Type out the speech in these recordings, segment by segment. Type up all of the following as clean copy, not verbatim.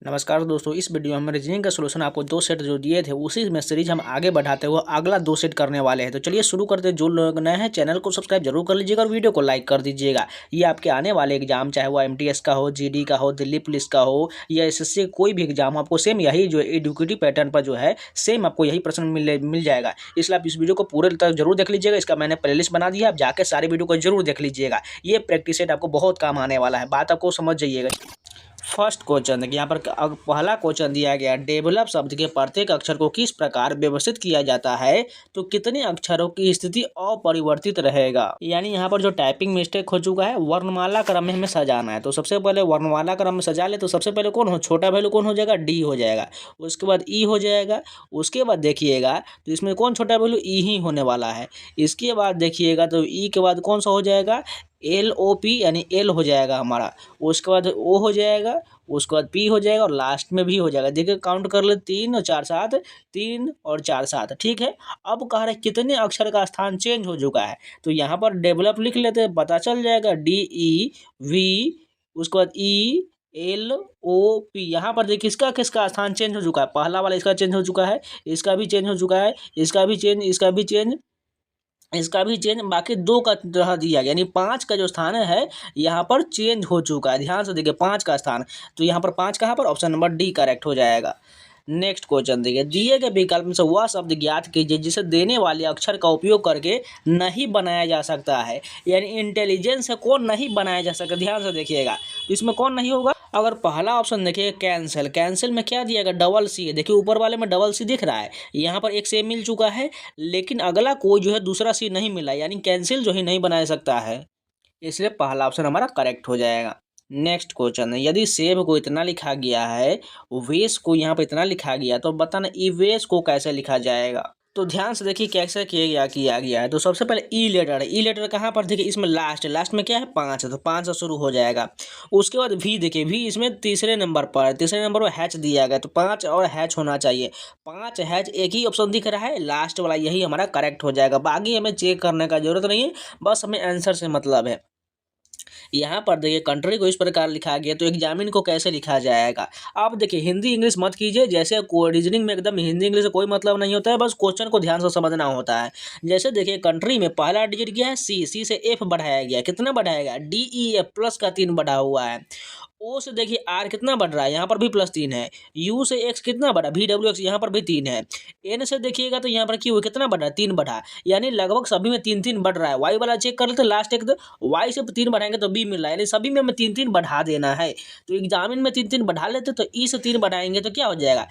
नमस्कार दोस्तों, इस वीडियो में हम रीजनिंग का सोल्यूशन आपको 2 सेट जो दिए थे उसी में सीरीज हम आगे बढ़ाते हुए अगला 2 सेट करने वाले हैं। तो चलिए शुरू करते हैं। जो लोग नए हैं चैनल को सब्सक्राइब जरूर कर लीजिएगा और वीडियो को लाइक कर दीजिएगा। ये आपके आने वाले एग्जाम, चाहे वो एमटीएस का हो, जीडी का हो, दिल्ली पुलिस का हो या एसएससी कोई भी एग्जाम हो, आपको सेम यही जो एडुकेटिव पैटर्न पर जो है सेम आपको यही प्रश्न मिल जाएगा। इसलिए आप इस वीडियो को पूरे तक जरूर देख लीजिएगा। इसका मैंने प्लेलिस्ट बना दिया, आप जाकर सारे वीडियो को जरूर देख लीजिएगा। ये प्रैक्टिस सेट आपको बहुत काम आने वाला है, बात आपको समझ जाइएगा। फर्स्ट क्वेश्चन देखिए, यहाँ पर पहला क्वेश्चन दिया गया, डेवलप शब्द के प्रत्येक अक्षर को किस प्रकार व्यवस्थित किया जाता है तो कितने अक्षरों की स्थिति अपरिवर्तित रहेगा। यानी यहाँ पर जो टाइपिंग मिस्टेक हो चुका है, वर्णमाला क्रम में हमें सजाना है। तो सबसे पहले वर्णमाला क्रम में सजा ले तो सबसे पहले कौन हो, छोटा वैल्यू कौन हो जाएगा, डी हो जाएगा। उसके बाद ई हो जाएगा। उसके बाद देखिएगा तो इसमें कौन छोटा वैल्यू, ई ही होने वाला है। इसके बाद देखिएगा तो ई के बाद कौन सा हो जाएगा, LOP यानी एल हो जाएगा हमारा। उसके बाद ओ हो जाएगा, उसके बाद पी हो जाएगा और लास्ट में भी हो जाएगा। देखिए काउंट कर ले, 3 और 4 7, 3 और 4 7। ठीक है, अब कह रहे हैं कितने अक्षर का स्थान चेंज हो चुका है। तो यहाँ पर डेवलप लिख लेते हैं, पता चल जाएगा DEV, उसके बाद ELOP। यहाँ पर देखिए किसका किसका स्थान चेंज हो चुका है। पहला वाला इसका चेंज हो चुका है, इसका भी चेंज हो चुका है, इसका भी चेंज, इसका भी चेंज, इसका भी चेंज, बाकी 2 का रह दिया गया। यानी 5 का जो स्थान है यहाँ पर चेंज हो चुका है। ध्यान से देखिए 5 का स्थान, तो यहाँ पर 5 कहाँ पर, ऑप्शन नंबर डी करेक्ट हो जाएगा। नेक्स्ट क्वेश्चन देखिए, दिए गए विकल्प में से वह शब्द ज्ञात कीजिए जिसे देने वाले अक्षर का उपयोग करके नहीं बनाया जा सकता है। यानी इंटेलिजेंस है कौन नहीं बनाया जा सकता। ध्यान से देखिएगा तो इसमें कौन नहीं होगा। अगर पहला ऑप्शन देखिए कैंसिल, कैंसिल में क्या दिया गया, डबल सी है। देखिए ऊपर वाले में डबल सी दिख रहा है, यहाँ पर एक से मिल चुका है, लेकिन अगला कोई जो है दूसरा सी नहीं मिला, यानी कैंसिल जो ही नहीं बना सकता है। इसलिए पहला ऑप्शन हमारा करेक्ट हो जाएगा। नेक्स्ट क्वेश्चन है, यदि सेब को इतना लिखा गया है, वेश को यहाँ पर इतना लिखा गया, तो बताना इवेश को कैसे लिखा जाएगा। तो ध्यान से देखिए कैसे किया गया है। तो सबसे पहले ई लेटर है। ई लेटर कहाँ पर देखिए, इसमें लास्ट में क्या है, 5 है, तो 5 से शुरू हो जाएगा। उसके बाद वी देखिए, वी इसमें तीसरे नंबर पर हैच दिया गया, तो 5 और हैच होना चाहिए। 5 हैच एक ही ऑप्शन दिख रहा है, लास्ट वाला, यही हमारा करेक्ट हो जाएगा। बाकी हमें चेक करने का जरूरत नहीं है, बस हमें आंसर से मतलब है। यहाँ पर देखिए कंट्री को इस प्रकार लिखा गया, तो एग्जामिन को कैसे लिखा जाएगा। आप देखिए हिंदी इंग्लिश मत कीजिए, जैसे रीजनिंग में एकदम हिंदी इंग्लिश से कोई मतलब नहीं होता है, बस क्वेश्चन को ध्यान से समझना होता है। जैसे देखिए कंट्री में पहला डिजिट क्या है, सी से एफ बढ़ाया गया, कितना बढ़ाया गया, DEF प्लस का 3 बढ़ा हुआ है। ओ से देखिए आर कितना बढ़ रहा है, यहाँ पर भी +3 है। यू से एक्स कितना बढ़ा, VWX, यहाँ पर भी 3 है। एन से देखिएगा तो यहाँ पर क्यू कितना बढ़ा, 3 बढ़ा, यानी लगभग सभी में 3 बढ़ रहा है। वाई वाला चेक कर लेते लास्ट एक, वाई से 3 बढ़ाएंगे तो बी मिल रहा है, यानी सभी में हमें 3 बढ़ा देना है। तो एग्जामिन में 3 बढ़ा लेते, तो ई से 3 बढ़ाएंगे तो क्या हो जाएगा,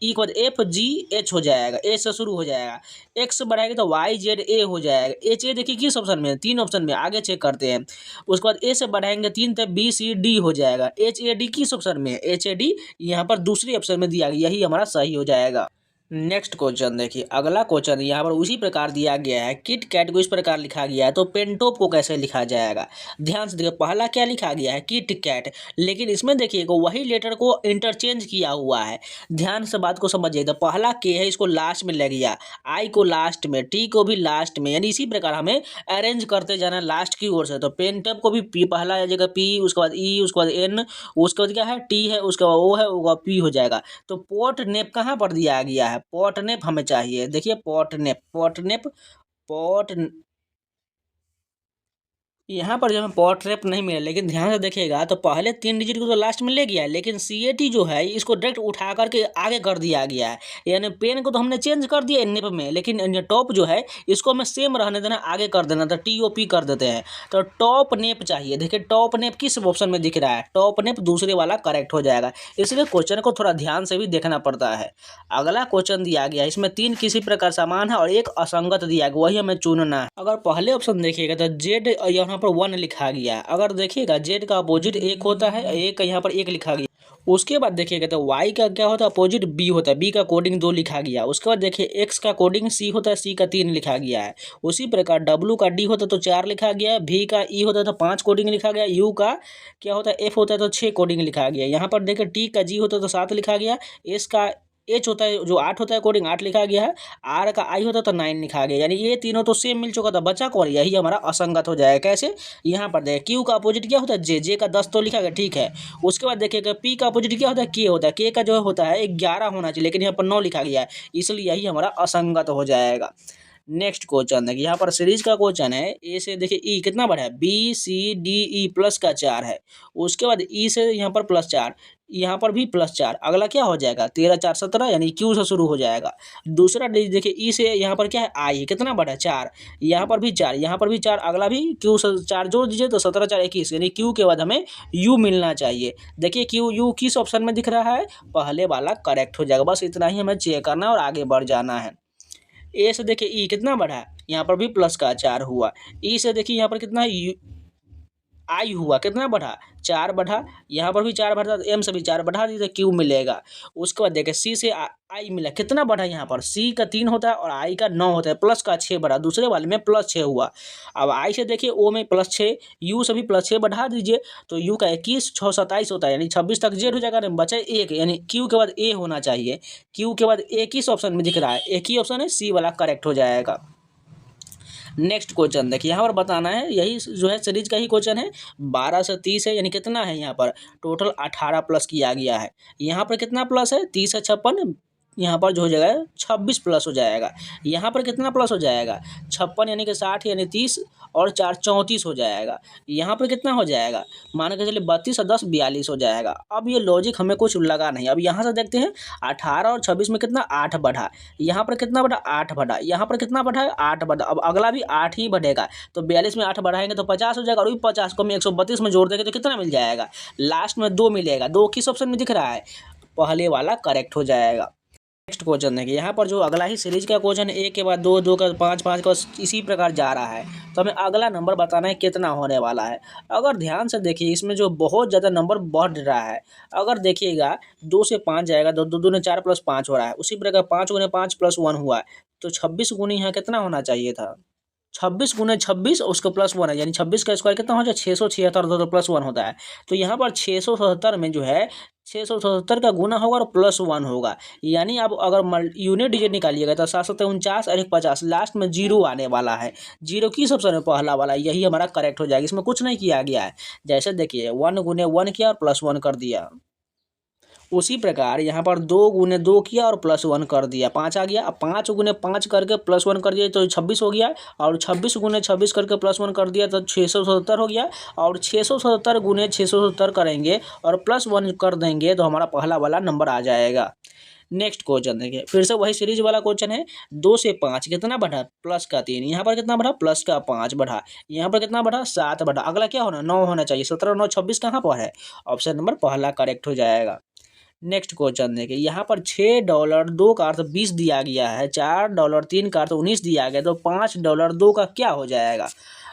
FG H हो जाएगा, H से शुरू हो जाएगा। एक्स बढ़ाएंगे तो YZA हो जाएगा। HA देखिए किस ऑप्शन में, 3 ऑप्शन में, आगे चेक करते हैं। उसके बाद ए से बढ़ाएंगे 3 तो BCD हो जाएगा। HAD किस ऑप्शन में है, HAD यहाँ पर दूसरी ऑप्शन में दिया गया, यही हमारा सही हो जाएगा। नेक्स्ट क्वेश्चन देखिए, अगला क्वेश्चन यहाँ पर उसी प्रकार दिया गया है, किट कैट को इस प्रकार लिखा गया है, तो पेंटोप को कैसे लिखा जाएगा। ध्यान से देखिए पहला क्या लिखा गया है, किट कैट, लेकिन इसमें देखिएगा वही लेटर को इंटरचेंज किया हुआ है। ध्यान से बात को समझिए, तो पहला के है, इसको लास्ट में ले गया, आई को लास्ट में, टी को भी लास्ट में, यानी इसी प्रकार हमें अरेंज करते जाना लास्ट की ओर से। तो पेंटोप को भी पी पहला आ जाएगा, पी, उसके बाद ई, उसके बाद एन, उसके बाद क्या है, टी है, उसके बाद ओ है, उसका पी हो जाएगा। तो पोर्ट नेप कहाँ पर दिया गया है, पोर्टनेप हमें चाहिए। देखिए पोर्ट यहाँ पर जो हमें पोर्ट्रेप नहीं मिला, लेकिन ध्यान से देखिएगा तो पहले 3 डिजिट को तो लास्ट में ले गया है, लेकिन CAT जो है इसको डायरेक्ट उठा करके आगे कर दिया गया है। यानी पेन को तो हमने चेंज कर दिया निप में, लेकिन टॉप जो है इसको हमें सेम रहने देना, आगे कर देना, तो TOP कर देते हैं। तो टॉप नेप चाहिए। देखिए टॉप नेप किस ऑप्शन में दिख रहा है, टॉप नेप दूसरे वाला करेक्ट हो जाएगा। इसलिए क्वेश्चन को थोड़ा ध्यान से भी देखना पड़ता है। अगला क्वेश्चन दिया गया, इसमें 3 किसी प्रकार समान है और एक असंगत दिया गया, वही हमें चुनना है। अगर पहले ऑप्शन देखिएगा तो जेड यहाँ पर 1 लिखा गया है। अगर देखिएगा जेड का अपोजिट 1 होता है, एक यहाँ पर 1 लिखा गया। उसके बाद देखिएगा तो वाई का क्या होता है, अपोजिट बी होता है, बी का कोडिंग 2 लिखा गया। उसके बाद देखिए एक्स का कोडिंग सी होता है, सी का 3 लिखा गया है। उसी प्रकार डब्लू का डी होता है तो 4 लिखा गया है, भी का ई होता है तो 5 कोडिंग लिखा गया, यू का क्या होता है, एफ होता है तो 6 कोडिंग लिखा गया। यहाँ पर देखिए टी का जी होता है तो 7 लिखा गया, एस का एच होता है जो 8 होता है कोडिंग 8 लिखा गया है, आर का आई होता है तो 9 लिखा गया, यानी ये तीनों तो सेम मिल चुका था, बचा कौन, यही हमारा असंगत हो जाएगा। कैसे, यहाँ पर देखिए क्यू का अपोजिट क्या होता है जे, जे का 10 तो लिखा गया ठीक है। उसके बाद देखिएगा पी का अपोजिट क्या होता है के होता है, के का जो होता है 11 होना चाहिए, लेकिन यहाँ पर 9 लिखा गया है, इसलिए यही हमारा असंगत हो जाएगा। नेक्स्ट क्वेश्चन देखिए, यहाँ पर सीरीज का क्वेश्चन है, ए से देखिए ई कितना बड़ा है, B C D E plus का 4 है। उसके बाद ई से यहाँ पर +4, यहाँ पर भी +4, अगला क्या हो जाएगा 13 4 17, यानी क्यू से शुरू हो जाएगा। दूसरा देखिए ई से यहाँ पर क्या है आई, कितना बड़ा है 4, यहाँ पर भी 4, यहाँ पर भी 4, अगला भी क्यू से 4 जोड़ दीजिए तो 17 4 21, यानी क्यू के बाद हमें यू मिलना चाहिए। देखिए क्यू यू किस ऑप्शन में दिख रहा है, पहले वाला करेक्ट हो जाएगा। बस इतना ही हमें चेक करना है और आगे बढ़ जाना है। ए से देखिए ई कितना बढ़ा है, यहाँ पर भी प्लस का 4 हुआ। ई से देखिए यहाँ पर कितना है आई हुआ, कितना बढ़ा 4 बढ़ा, यहाँ पर भी 4 बढ़ा, एम से भी 4 बढ़ा दीजिए क्यू मिलेगा। उसके बाद देखिए सी से आई मिला, कितना बढ़ा, यहाँ पर सी का 3 होता है और आई का 9 होता है, प्लस का 6 बढ़ा, दूसरे वाले में +6 हुआ। अब आई से देखिए ओ में +6, यू से भी +6 बढ़ा दीजिए तो यू का 21 6 27 होता है, यानी 26 तक जेड हो जाएगा, बचा 1, यानी क्यू के बाद ए होना चाहिए। क्यू के बाद ए किस ऑप्शन में दिख रहा है, एक ही ऑप्शन है सी वाला करेक्ट हो जाएगा। नेक्स्ट क्वेश्चन देखिए, यहाँ पर बताना है, यही जो है सीरीज का ही क्वेश्चन है। 12 से 30 है, यानी कितना है यहाँ पर टोटल 18 प्लस किया गया है। यहाँ पर कितना प्लस है 30 से 56, यहाँ पर जो हो जाएगा 26 प्लस हो जाएगा। यहाँ पर कितना प्लस हो जाएगा 56, यानी कि 60, यानी 30 और 4 34 हो जाएगा। यहाँ पर कितना हो जाएगा, मान के चलिए 32 और 10 42 हो जाएगा। अब ये लॉजिक हमें कुछ लगा नहीं। अब यहाँ से देखते हैं 18 और 26 में कितना 8 बढ़ा, यहाँ पर कितना बढ़ा 8 बढ़ा, यहाँ पर कितना बढ़ा है 8 बढ़ा, अब अगला भी 8 ही बढ़ेगा, तो 42 में 8 बढ़ाएंगे तो 50 हो जाएगा, और 50 को हम 132 में जोड़ देंगे तो कितना मिल जाएगा, लास्ट में 2 मिलेगा। 2 किस ऑप्शन में दिख रहा है, पहले वाला करेक्ट हो जाएगा। नेक्स्ट क्वेश्चन देखिए, यहाँ पर जो अगला ही सीरीज का क्वेश्चन है, 1 के बाद 2, 2 का 5, 5 का इसी प्रकार जा रहा है, तो हमें अगला नंबर बताना है कितना होने वाला है। अगर ध्यान से देखिए इसमें जो बहुत ज़्यादा नंबर बढ़ रहा है, अगर देखिएगा 2 से 5 जाएगा तो 2 दूने 4 + 5 हो रहा है, उसी प्रकार 5 गुने 5 + 1 हुआ है, तो 26 गुने यहाँ कितना होना चाहिए था, 26 गुने 26 उसको +1 है, यानी 26 का स्क्वायर कितना हो जाए 676, तो +1 होता है। तो यहाँ पर 677 में जो है 677 का गुना होगा और +1 होगा, यानी अब अगर यूनिट डिजिट निकालिएगा तो 7 7 49 और 50, लास्ट में 0 आने वाला है। 0 किस ऑप्शन में, पहला वाला, यही हमारा करेक्ट हो जाएगा। इसमें कुछ नहीं किया गया है, जैसे देखिए 1 गुने 1 किया और +1 कर दिया, उसी प्रकार यहाँ पर 2 गुने 2 किया और +1 कर दिया, 5 आ गया। अब 5 गुने 5 करके +1 कर दिया तो 26 हो गया, और 26 गुने 26 करके +1 कर दिया तो 677 हो गया, और 677 गुने 677 करेंगे और +1 कर देंगे तो हमारा पहला वाला नंबर आ जाएगा। नेक्स्ट क्वेश्चन देखिए, फिर से वही सीरीज वाला क्वेश्चन है। 2 से 5 कितना बढ़ा, प्लस का 3, यहाँ पर कितना बढ़ा प्लस का 5 बढ़ा, यहाँ पर कितना बढ़ा 7 बढ़ा, अगला क्या होना 9 होना चाहिए। 17 9 26 कहाँ पर है, ऑप्शन नंबर पहला करेक्ट हो जाएगा। नेक्स्ट क्वेश्चन देखिए, यहाँ पर $6 2 का अर्थ 20 दिया गया है, $4 3 का अर्थ 19 दिया गया, तो $5 2 का क्या हो जाएगा।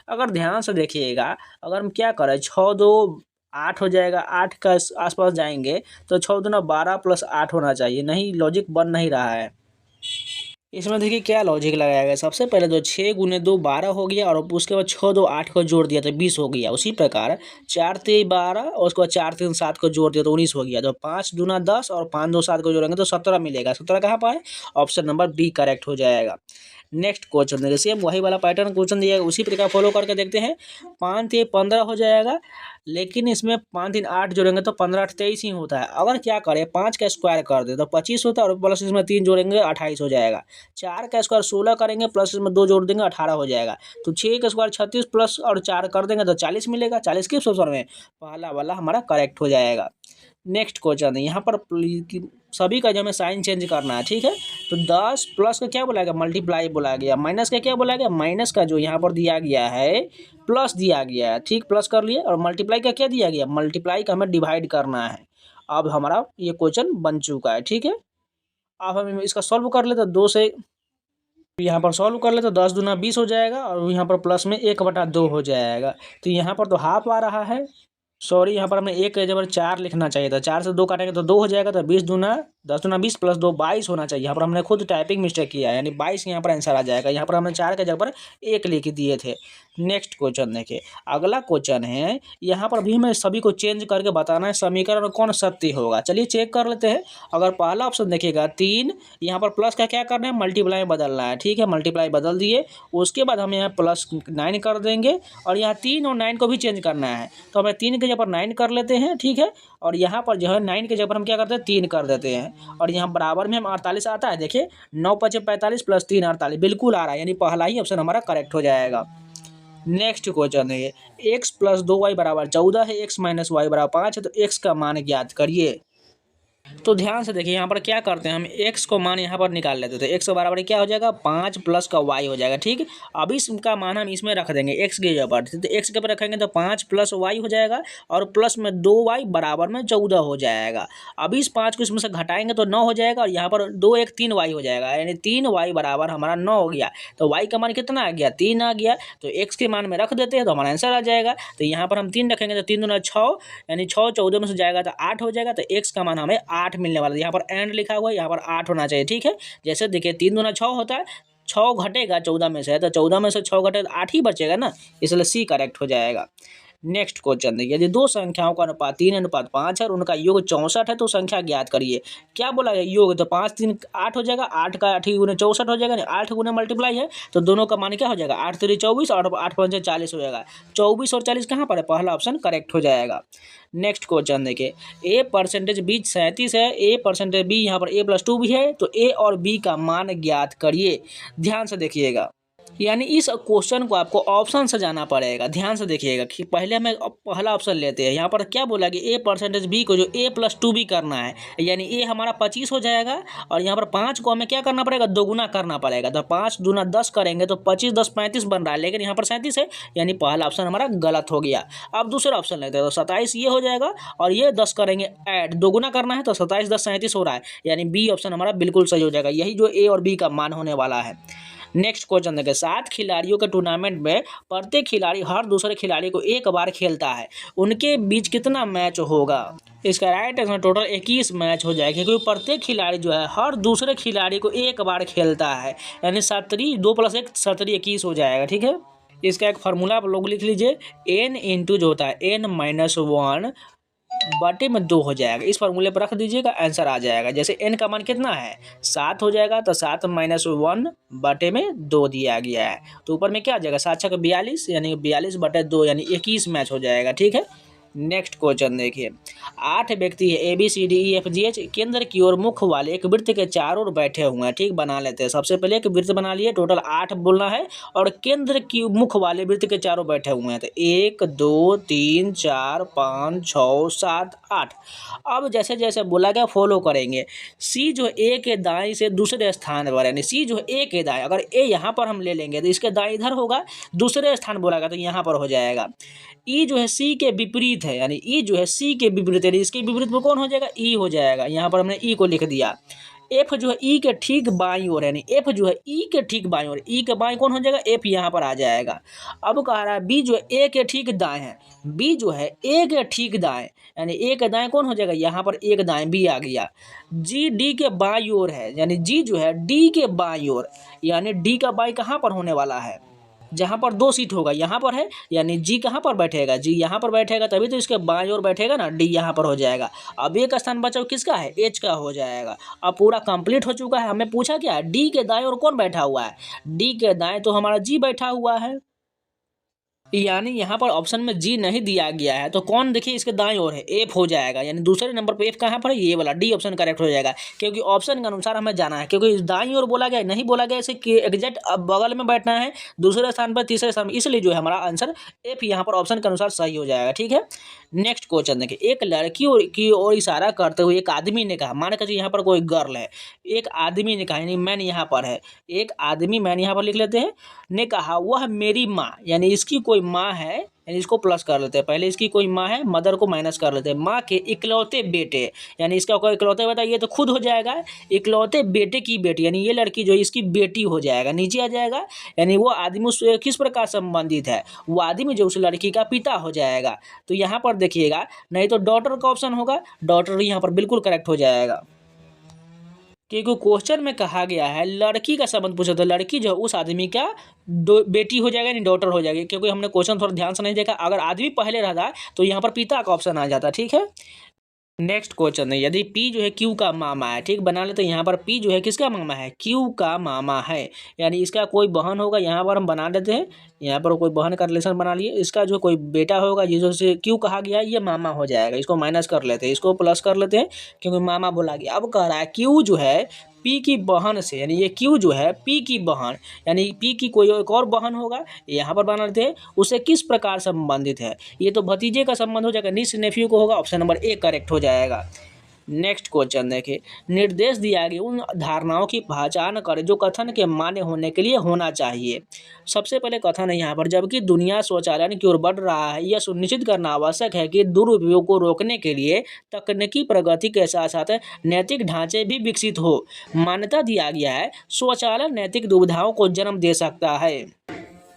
अगर ध्यान से देखिएगा, अगर हम क्या करें 6 2 8 हो जाएगा, 8 का आसपास जाएंगे तो 6 दूना 12 + 8 होना चाहिए, नहीं लॉजिक बन नहीं रहा है। इसमें देखिए क्या लॉजिक लगाया गया, सबसे पहले तो 6 गुने 2 12 हो गया, और उसके बाद 6 2 8 को जोड़ दिया तो 20 हो गया। उसी प्रकार 4 3 12 और उसके बाद 4 3 7 को जोड़ दिया तो 19 हो गया। तो 5 दूना 10 और 5 2 7 को जोड़ेंगे तो 17 मिलेगा। 17 कहाँ पर है, ऑप्शन नंबर बी करेक्ट हो जाएगा। नेक्स्ट क्वेश्चन देखिए, सेम वही वाला पैटर्न क्वेश्चन दिया है, उसी प्रकार फॉलो करके देखते हैं। 5 3 15 हो जाएगा, लेकिन इसमें 5 3 8 जोड़ेंगे तो 15 8 23 ही होता है। अगर क्या करें 5 का स्क्वायर कर दे तो 25 होता है, और प्लस इसमें 3 जोड़ेंगे 28 हो जाएगा। 4 का स्क्वायर 16 करेंगे, प्लस इसमें 2 जोड़ देंगे 18 हो जाएगा। तो 6 का स्क्वायर 36 प्लस और 4 कर देंगे तो 40 मिलेगा। 40 किस ऑप्शन में, पहला वाला हमारा करेक्ट हो जाएगा। नेक्स्ट क्वेश्चन है, यहाँ पर सभी का जो हमें साइन चेंज करना है, ठीक है। तो 10 प्लस का क्या बोला गया, मल्टीप्लाई बोला गया, माइनस का क्या बोला गया, माइनस का जो यहाँ पर दिया गया है प्लस दिया गया है, ठीक, प्लस कर लिए, और मल्टीप्लाई का क्या दिया गया, मल्टीप्लाई का हमें डिवाइड करना है। अब हमारा ये क्वेश्चन बन चुका है, ठीक है। अब हम इसका सॉल्व कर ले तो 2 से यहाँ पर सॉल्व कर ले तो 10 दूना 20 हो जाएगा, और यहाँ पर प्लस में 1/2 हो जाएगा। तो यहाँ पर तो हाफ आ रहा है, सॉरी यहाँ पर हमें 1 के जगह 4 लिखना चाहिए था, 4 से 2 काटेंगे तो 2 हो जाएगा, तो 20 दूना 10 दूना 20 प्लस 2 22 होना चाहिए। यहाँ पर हमने खुद टाइपिंग मिस्टेक किया है, यानी 22 यहाँ पर आंसर आ जाएगा। यहाँ पर हमने 4 के जगह पर 1 लिख दिए थे। नेक्स्ट क्वेश्चन देखिए, अगला क्वेश्चन है, यहाँ पर भी हमें सभी को चेंज करके बताना है समीकरण कौन सत्य होगा। चलिए चेक कर लेते हैं। अगर पहला ऑप्शन देखिएगा 3, यहाँ पर प्लस का क्या करना है, मल्टीप्लाई बदलना है। ठीक है, मल्टीप्लाई बदल दिए, उसके बाद हम यहाँ प्लस 9 कर देंगे और यहाँ 3 और 9 को भी चेंज करना है, तो हमें 3 के जगह पर 9 कर लेते हैं। ठीक है, और यहाँ पर जो है 9 के जगह पर हम क्या करते हैं, 3 कर देते हैं और यहाँ बराबर में हम 48 आता है। देखिए 9 × 5 = 45 प्लस 3 48 बिल्कुल आ रहा है, यानी पहला ही ऑप्शन हमारा करेक्ट हो जाएगा। नेक्स्ट क्वेश्चन है, x + 2y = 14 है, x - y = 5 है, तो x का मान ज्ञात करिए। तो ध्यान से देखिए, यहाँ पर क्या करते हैं, हम x को मान यहाँ पर निकाल लेते हैं। तो x के बराबर क्या हो जाएगा, 5 प्लस का y हो जाएगा। ठीक, अब इसका मान हम इसमें रख देंगे x के जगह पर। तो x के पर रखेंगे तो 5 प्लस y हो जाएगा और प्लस में 2y बराबर में 14 हो जाएगा। अब इस 5 को इसमें से घटाएंगे तो 9 हो जाएगा और यहाँ पर 2 1 3y हो जाएगा, यानी 3y बराबर हमारा 9 हो गया। तो y का मान कितना आ गया, 3 आ गया। तो x के मान में रख देते हैं तो हमारा आंसर आ जाएगा। तो यहाँ पर हम 3 रखेंगे तो 3 दूना 6, यानी 6 14 में से जाएगा तो 8 हो जाएगा। तो x का मान हमें 8 मिलने वाला है। यहाँ पर एंड लिखा हुआ है, यहाँ पर 8 होना चाहिए। ठीक है, जैसे देखिए 3 दूना 6 होता है, 6 घटेगा 14 में से, तो 14 में से 6 घटे तो 8 ही बचेगा ना, इसलिए सी करेक्ट हो जाएगा। नेक्स्ट क्वेश्चन देखिए, यदि दो संख्याओं का अनुपात 3:5 है और उनका योग 64 है तो संख्या ज्ञात करिए। क्या बोला गया, योग, तो 5 3 8 हो जाएगा, 8 का 8 गुने 64 हो जाएगा, 8 गुने मल्टीप्लाई है तो दोनों का मान क्या हो जाएगा, 8 3 24 और 8 5 40 हो जाएगा। 24 और 40 कहाँ पर है, पहला ऑप्शन करेक्ट हो जाएगा। नेक्स्ट क्वेश्चन देखिए, a% b 37 है, a% b यहाँ पर a+2 भी है, तो a और b का मान ज्ञात करिए। ध्यान से देखिएगा, यानी इस क्वेश्चन को आपको ऑप्शन से जाना पड़ेगा। ध्यान से देखिएगा कि पहले हमें पहला ऑप्शन लेते हैं। यहाँ पर क्या बोला कि a% b को जो a+2 भी करना है, यानी a हमारा 25 हो जाएगा और यहाँ पर 5 को हमें क्या करना पड़ेगा, दोगुना करना पड़ेगा। तो 5 दूना 10 करेंगे तो 25 10 35 बन रहा है, लेकिन यहाँ पर 37 है, यानी पहला ऑप्शन हमारा गलत हो गया। अब दूसरा ऑप्शन लेते हैं, तो 27 ये हो जाएगा और ये 10 करेंगे ऐड, दोगुना करना है तो 27 10 37 हो रहा है, यानी बी ऑप्शन हमारा बिल्कुल सही हो जाएगा। यही जो a और b का मान होने वाला है। नेक्स्ट क्वेश्चन देखिए, 7 खिलाड़ियों के टूर्नामेंट में प्रत्येक खिलाड़ी हर दूसरे खिलाड़ी को एक बार खेलता है, उनके बीच कितना मैच होगा। इसका राइट आंसर टोटल 21 मैच हो जाएगा, क्योंकि प्रत्येक खिलाड़ी जो है हर दूसरे खिलाड़ी को एक बार खेलता है, यानी 7 2 + 1 7 21 हो जाएगा। ठीक है, इसका एक फार्मूला आप लोग लिख लीजिए, n इंटू जो होता है n-1 बटे में 2 हो जाएगा। इस फार्मूले पर रख दीजिएगा, आंसर आ जाएगा। जैसे n का मान कितना है 7 हो जाएगा, तो 7 - 1 बटे में 2 दिया गया है, तो ऊपर में क्या आ जाएगा, 7 × 42, यानी 42 बटे 2, यानी 21 मैच हो जाएगा। ठीक है, नेक्स्ट क्वेश्चन देखिए, 8 व्यक्ति है ABCDEFGH केंद्र की ओर मुख वाले एक वृत्त के चारों ओर बैठे हुए हैं। ठीक, बना लेते हैं। सबसे पहले एक वृत्त बना लिए, टोटल 8 बोलना है और केंद्र की मुख वाले वृत्त के चारों बैठे हुए हैं, तो 1 2 3 4 5 6 7 8। अब जैसे जैसे बोला गया फॉलो करेंगे। सी जो ए के दाएं से दूसरे स्थान पर, यानी सी जो ए के दाएं, अगर ए यहाँ पर हम ले लेंगे तो इसके दाएं इधर होगा, दूसरे स्थान बोला गया तो यहाँ पर हो जाएगा। ई जो है सी के विपरीत है, यानी ई जो है सी के विपरीत है, इसके विपरीत में कौन हो जाएगा, ई हो जाएगा। यहाँ पर हमने ई को लिख दिया। एफ जो है ई के ठीक बाईं ओर, यानी एफ जो है ई के ठीक बाईं ओर, ई के बाईं कौन हो जाएगा, एफ यहाँ पर आ जाएगा। अब कह रहा है बी जो है ए के ठीक दाएं है, बी जो है ए के ठीक दाएं, यानी ए के दाएं कौन हो जाएगा, यहाँ पर एक दाएं बी आ गया। जी डी के बाईं ओर है, यानी जी जो है डी के बाईं ओर, यानी डी का बाईं कहाँ पर होने वाला है, जहाँ पर 2 सीट होगा यहाँ पर है, यानी जी कहाँ पर बैठेगा, जी यहाँ पर बैठेगा, तभी तो इसके बाईं ओर बैठेगा ना, डी यहाँ पर हो जाएगा। अब एक स्थान बचा किसका है, एच का हो जाएगा। अब पूरा कंप्लीट हो चुका है। हमें पूछा क्या है, डी के दाएं ओर कौन बैठा हुआ है, डी के दाएं तो हमारा जी बैठा हुआ है, यानी यहाँ पर ऑप्शन में जी नहीं दिया गया है, तो कौन देखिए इसके दाईं ओर है, एफ हो जाएगा, यानी दूसरे नंबर पर एफ कहाँ पर है, ये वाला डी ऑप्शन करेक्ट हो जाएगा, क्योंकि ऑप्शन के अनुसार हमें जाना है, क्योंकि दाईं ओर बोला गया नहीं बोला गया, इसे एग्जैक्ट अब बगल में बैठना है, दूसरे स्थान पर तीसरे स्थान पर, इसलिए जो है हमारा आंसर एफ यहाँ पर ऑप्शन के अनुसार सही हो जाएगा। ठीक है, नेक्स्ट क्वेश्चन देखिए, एक लड़की की ओर इशारा करते हुए एक आदमी ने कहा, मान कर यहाँ पर कोई गर्ल है, एक आदमी ने कहा, यानी मैन यहाँ पर है, एक आदमी मैन यहाँ पर लिख लेते हैं, ने कहा वह मेरी माँ, यानी इसकी कोई माँ है, यानी इसको प्लस कर लेते हैं, पहले इसकी कोई माँ है, मदर को माइनस कर लेते हैं, माँ के इकलौते बेटे, यानी इसका कोई इकलौते बेटा, ये तो खुद हो जाएगा, इकलौते बेटे की बेटी, यानी ये लड़की जो है इसकी बेटी हो जाएगा, नीचे आ जाएगा, यानी वो आदमी उससे किस प्रकार संबंधित है, वो आदमी जो उस लड़की का पिता हो जाएगा। तो यहाँ पर देखिएगा, नहीं तो डॉटर का ऑप्शन होगा, डॉटर यहाँ पर बिल्कुल करेक्ट हो जाएगा। क्योंकि क्वेश्चन में कहा गया है लड़की का संबंध पूछा, तो लड़की जो है उस आदमी का बेटी हो जाएगा, नहीं डॉटर हो जाएगी, क्योंकि हमने क्वेश्चन थोड़ा ध्यान से नहीं देखा। अगर आदमी पहले रहता तो यहाँ पर पिता का ऑप्शन आ जाता। ठीक है, नेक्स्ट क्वेश्चन है, यदि P जो है Q का मामा है, ठीक बना ले, तो यहाँ पर P जो है किसका मामा है, Q का मामा है, यानी इसका कोई बहन होगा। यहाँ पर हम बना देते हैं, यहाँ पर कोई बहन का रिलेशन बना लिए, इसका जो कोई बेटा होगा जिसे Q कहा गया है, ये मामा हो जाएगा। इसको माइनस कर लेते हैं, इसको प्लस कर लेते हैं, क्योंकि मामा बोला गया। अब कह रहा है Q जो है P की बहन से, यानी ये Q जो है P की बहन, यानी P की कोई एक और बहन होगा, यहाँ पर बना लेते हैं, उससे किस प्रकार संबंधित है। ये तो भतीजे का संबंध हो जाएगा, निस नेफ्यू को होगा। ऑप्शन नंबर ए करेक्ट हो जाएगा। नेक्स्ट क्वेश्चन देखिए, निर्देश दिया गया उन धारणाओं की पहचान करें जो कथन के मान्य होने के लिए होना चाहिए। सबसे पहले कथन है यहाँ पर, जबकि दुनिया स्वचालन की ओर बढ़ रहा है, यह सुनिश्चित करना आवश्यक है कि दुरुपयोग को रोकने के लिए तकनीकी प्रगति के साथ साथ नैतिक ढांचे भी विकसित हो। मान्यता दिया गया है स्वचालन नैतिक दुविधाओं को जन्म दे सकता है,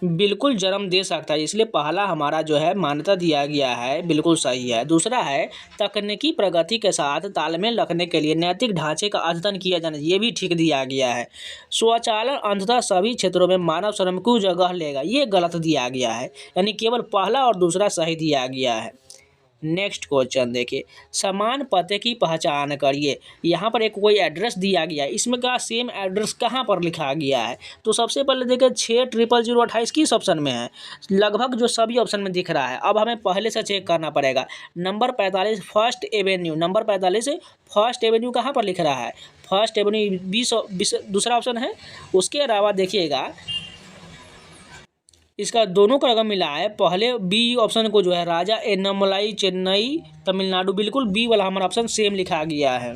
बिल्कुल जन्म दे सकता है, इसलिए पहला हमारा जो है मान्यता दिया गया है, बिल्कुल सही है। दूसरा है तकनीकी प्रगति के साथ तालमेल रखने के लिए नैतिक ढांचे का अध्ययन किया जाना, ये भी ठीक दिया गया है। स्वचालन अंततः सभी क्षेत्रों में मानव श्रम की जगह लेगा, ये गलत दिया गया है, यानी केवल पहला और दूसरा सही दिया गया है। नेक्स्ट क्वेश्चन देखिए, समान पते की पहचान करिए। यहाँ पर एक कोई एड्रेस दिया गया है, इसमें का सेम एड्रेस कहाँ पर लिखा गया है। तो सबसे पहले देखिए 60028 किस ऑप्शन में है, लगभग जो सभी ऑप्शन में दिख रहा है। अब हमें पहले से चेक करना पड़ेगा। Number 45 first Avenue, number 45 first Avenue कहाँ पर लिख रहा है, फर्स्ट एवेन्यू 20 दूसरा ऑप्शन है। उसके अलावा देखिएगा इसका दोनों का अगर मिला है, पहले बी ऑप्शन को जो है राजा एन्नामलाई चेन्नई तमिलनाडु, बिल्कुल बी वाला हमारा ऑप्शन सेम लिखा गया है।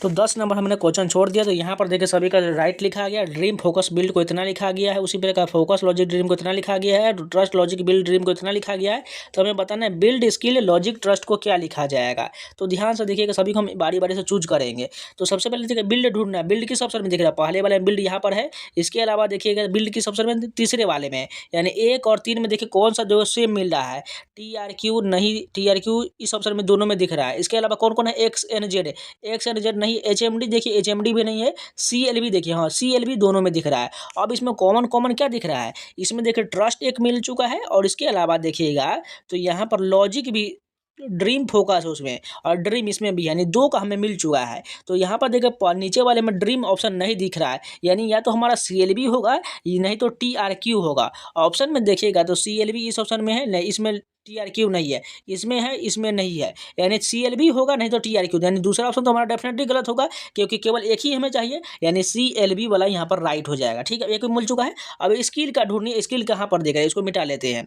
तो 10 नंबर हमने क्वेश्चन छोड़ दिया। तो यहाँ पर देखिए सभी का राइट लिखा गया, ड्रीम फोकस बिल्ड को इतना लिखा गया है, उसी प्रकार फोकस लॉजिक ड्रीम को इतना लिखा गया है, ट्रस्ट लॉजिक बिल्ड ड्रीम को इतना लिखा गया है। तो हमें बताना है बिल्ड स्किल लॉजिक ट्रस्ट को क्या लिखा जाएगा। तो ध्यान से देखिएगा, सभी को हम बारी बारी से चूज करेंगे। तो सबसे पहले देखिए बिल्ड ढूंढना है, बिल्ड किस ऑप्शन में दिख रहा है, पहले वाले में बिल्ड यहाँ पर है। इसके अलावा देखिएगा बिल्ड किस ऑप्शन में, तीसरे वाले में, यानी 1 और 3 में देखिए कौन सा जो सेम मिल रहा है। TRQ नहीं, TRQ इस ऑप्शन में दोनों में दिख रहा है। इसके अलावा कौन कौन है, XNZ, XNZ नहीं, HMD देखिए HMD भी नहीं है, CLB देखिए, हाँ CLB दोनों में दिख रहा है। अब इसमें कॉमन कॉमन क्या दिख रहा है, इसमें देखिए ट्रस्ट एक मिल चुका है, और इसके अलावा देखिएगा तो यहाँ पर लॉजिक भी, ड्रीम फोकस है उसमें, और ड्रीम इसमें भी, यानी 2 का हमें मिल चुका है। तो यहाँ पर देखिए नीचे वाले में ड्रीम ऑप्शन नहीं दिख रहा है, यानी या तो हमारा CLB होगा, नहीं तो TRQ होगा। ऑप्शन में देखिएगा तो CLB इस ऑप्शन में है, नहीं इसमें TRQ नहीं है, इसमें है इसमें नहीं है, यानी CLB होगा नहीं तो TRQ, यानी दूसरा ऑप्शन तो हमारा डेफिनेटली गलत होगा, क्योंकि केवल एक ही हमें चाहिए, यानी CLB वाला यहाँ पर राइट हो जाएगा। ठीक है, एक मिल चुका है। अब स्किल का ढूंढनी, स्किल कहाँ पर दिख रहा है, इसको मिटा लेते हैं।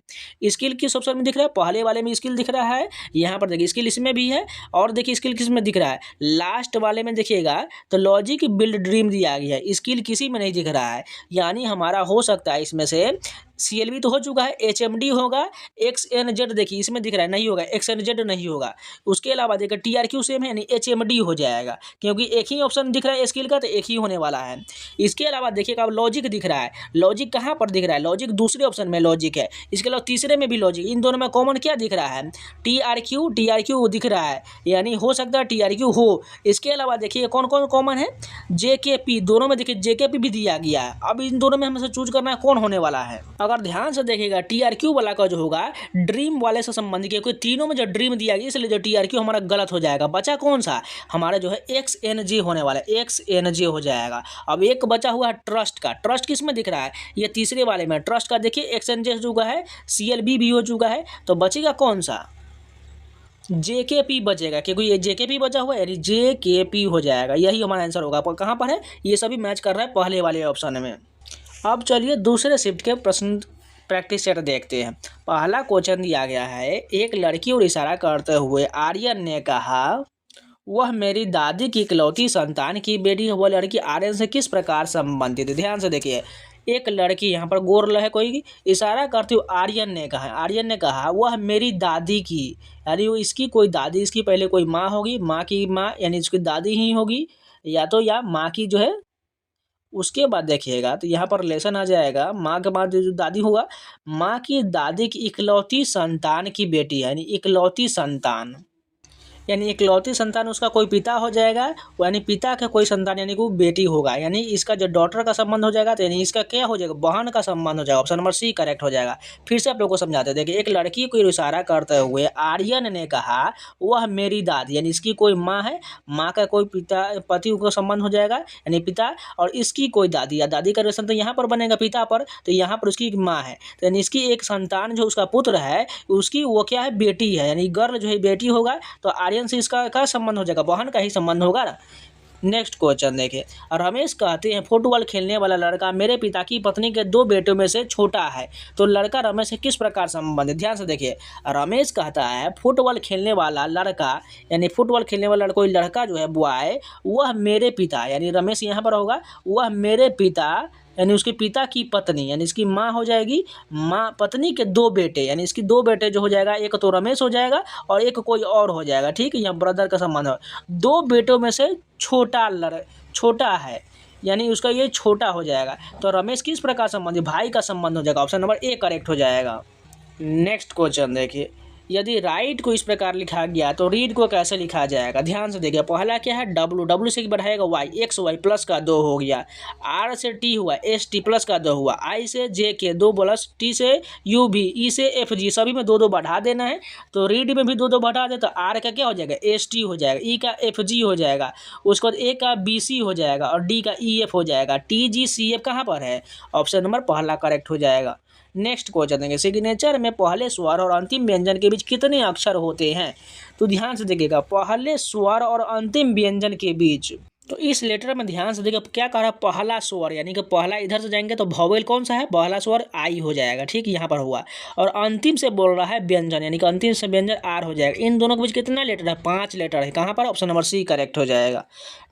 स्किल किस ऑप्शन में दिख रहा है, पहले वाले में स्किल दिख रहा है, यहाँ पर देखिए स्किल इसमें भी है, और देखिए स्किल किस में दिख रहा है, लास्ट वाले में देखिएगा तो लॉजिक बिल्ड ड्रीम दिया गया है, स्किल किसी में नहीं दिख रहा है, यानी हमारा हो सकता है इसमें से CLB तो हो चुका है, HMD होगा, XNZ देखिए इसमें दिख रहा है, नहीं होगा, XNZ नहीं होगा। उसके अलावा देखिए TRQ सेम है, यानी HMD हो जाएगा, क्योंकि एक ही ऑप्शन दिख रहा है स्किल का, तो एक ही होने वाला है। इसके अलावा देखिएगा अब लॉजिक दिख रहा है, लॉजिक कहाँ पर दिख रहा है, लॉजिक दूसरे ऑप्शन में लॉजिक है। इसके अलावा तीसरे में भी लॉजिक, इन दोनों में कॉमन क्या दिख रहा है, TRQ दिख रहा है, यानी हो सकता है TRQ हो। इसके अलावा देखिए कौन कौन कॉमन है, JKP, दोनों में देखिए JKP भी दिया गया है। अब इन दोनों में हमें से चूज करना है कौन होने वाला है। अगर ध्यान से देखिएगा TRQ वाला का जो होगा ड्रीम वाले से संबंधित, क्योंकि तीनों में जो ड्रीम दिया गया, इसलिए जो TRQ हमारा गलत हो जाएगा। बचा कौन सा, हमारा जो है XNG होने वाला है, XNG हो जाएगा। अब एक बचा हुआ है ट्रस्ट का, ट्रस्ट किस में दिख रहा है, ये तीसरे वाले में, ट्रस्ट का देखिए XNG हो चुका है, CLB भी हो चुका है, तो बचेगा कौन सा, JKP बचेगा, क्योंकि ये JKP बचा हुआ है, यानी JKP हो जाएगा, यही हमारा आंसर होगा। पर कहाँ पर है, ये सभी मैच कर रहा है पहले वाले ऑप्शन में। अब चलिए दूसरे शिफ्ट के प्रश्न प्रैक्टिस सेट देखते हैं। पहला क्वेश्चन दिया गया है, एक लड़की और इशारा करते हुए आर्यन ने कहा वह मेरी दादी की इकलौती संतान की बेटी है। वह लड़की आर्यन से किस प्रकार संबंधित है। ध्यान से देखिए, एक लड़की यहाँ पर गोर है कोई, इशारा करते हुए आर्यन ने कहा वह मेरी दादी की, यानी वो इसकी कोई दादी, इसकी पहले कोई माँ होगी, माँ की माँ यानी इसकी दादी ही होगी, या माँ की जो है। उसके बाद देखिएगा तो यहाँ पर रिलेशन आ जाएगा, माँ के बाद जो दादी होगा, माँ की दादी की इकलौती संतान की बेटी है, यानी इकलौती संतान, यानी इकलौती संतान उसका कोई पिता हो जाएगा, यानी पिता का कोई संतान यानी कि वो बेटी होगा, यानी इसका जो डॉटर का संबंध हो जाएगा तो यानी इसका क्या हो जाएगा, बहन का संबंध हो जाएगा। ऑप्शन नंबर सी करेक्ट हो जाएगा। फिर से आप लोग को समझाते हैं। देखिए, एक लड़की को इशारा करते हुए आर्यन ने कहा वह मेरी दादी, यानी इसकी कोई माँ है, माँ का कोई पिता पति का संबंध हो जाएगा यानी पिता, और इसकी कोई दादी या दादी का रिलेशन तो यहाँ पर बनेगा पिता पर, तो यहाँ पर उसकी माँ है, तो यानी इसकी एक संतान जो उसका पुत्र है उसकी वो क्या है, बेटी है, यानी गर्ल जो है बेटी होगा, तो आर्यन से इसका क्या संबंध हो जाएगा, बहन का ही संबंध होगा ना। नेक्स्ट क्वेश्चन देखिए, रमेश कहते हैं फुटबॉल खेलने वाला लड़का मेरे पिता की पत्नी के 2 बेटों में से छोटा है, तो लड़का रमेश से किस प्रकार संबंधित। ध्यान से देखिए, रमेश कहता है फुटबॉल खेलने वाला लड़का, यानी फुटबॉल खेलने वाला कोई लड़का जो है बॉय, वह मेरे पिता, यानी रमेश यहाँ पर होगा, वह मेरे पिता यानी उसके पिता की पत्नी, यानी इसकी माँ हो जाएगी, माँ पत्नी के 2 बेटे, यानी इसकी 2 बेटे जो हो जाएगा, एक तो रमेश हो जाएगा और एक कोई और हो जाएगा, ठीक है, यहाँ ब्रदर का संबंध है। 2 बेटों में से छोटा है, यानी उसका ये छोटा हो जाएगा, तो रमेश किस प्रकार संबंधित, भाई का संबंध हो जाएगा। ऑप्शन नंबर ए करेक्ट हो जाएगा। नेक्स्ट क्वेश्चन देखिए, यदि राइट को इस प्रकार लिखा गया तो रीड को कैसे लिखा जाएगा। ध्यान से देखिए, पहला क्या है, डब्लू से बढ़ाएगा वाई, एक्स वाई प्लस का 2 हो गया, आर से टी हुआ, एस टी प्लस का 2 हुआ, आई से जे के 2 प्लस, टी से यू भी, ई से एफ जी, सभी में 2 बढ़ा देना है, तो रीड में भी 2 बढ़ा दे, तो आर का क्या हो जाएगा, एस टी हो जाएगा, ई का एफ जी हो जाएगा, उसके बाद ए का बी सी हो जाएगा और डी का ई एफ हो जाएगा, टी जी सी एफ कहाँ पर है, ऑप्शन नंबर पहला करेक्ट हो जाएगा। नेक्स्ट क्वेश्चन देंगे, सिग्नेचर में पहले स्वर और अंतिम व्यंजन के बीच कितने अक्षर होते हैं। तो ध्यान से देखिएगा, पहले स्वर और अंतिम व्यंजन के बीच, तो इस लेटर में ध्यान से देखिए क्या कह रहा है, पहला स्वर, यानी कि पहला इधर से जाएंगे तो वॉवेल कौन सा है, पहला स्वर आई हो जाएगा, ठीक, यहाँ पर हुआ, और अंतिम से बोल रहा है व्यंजन, यानी कि अंतिम से व्यंजन आर हो जाएगा। इन दोनों के बीच कितना लेटर है, 5 लेटर है, कहाँ पर, ऑप्शन नंबर सी करेक्ट हो जाएगा।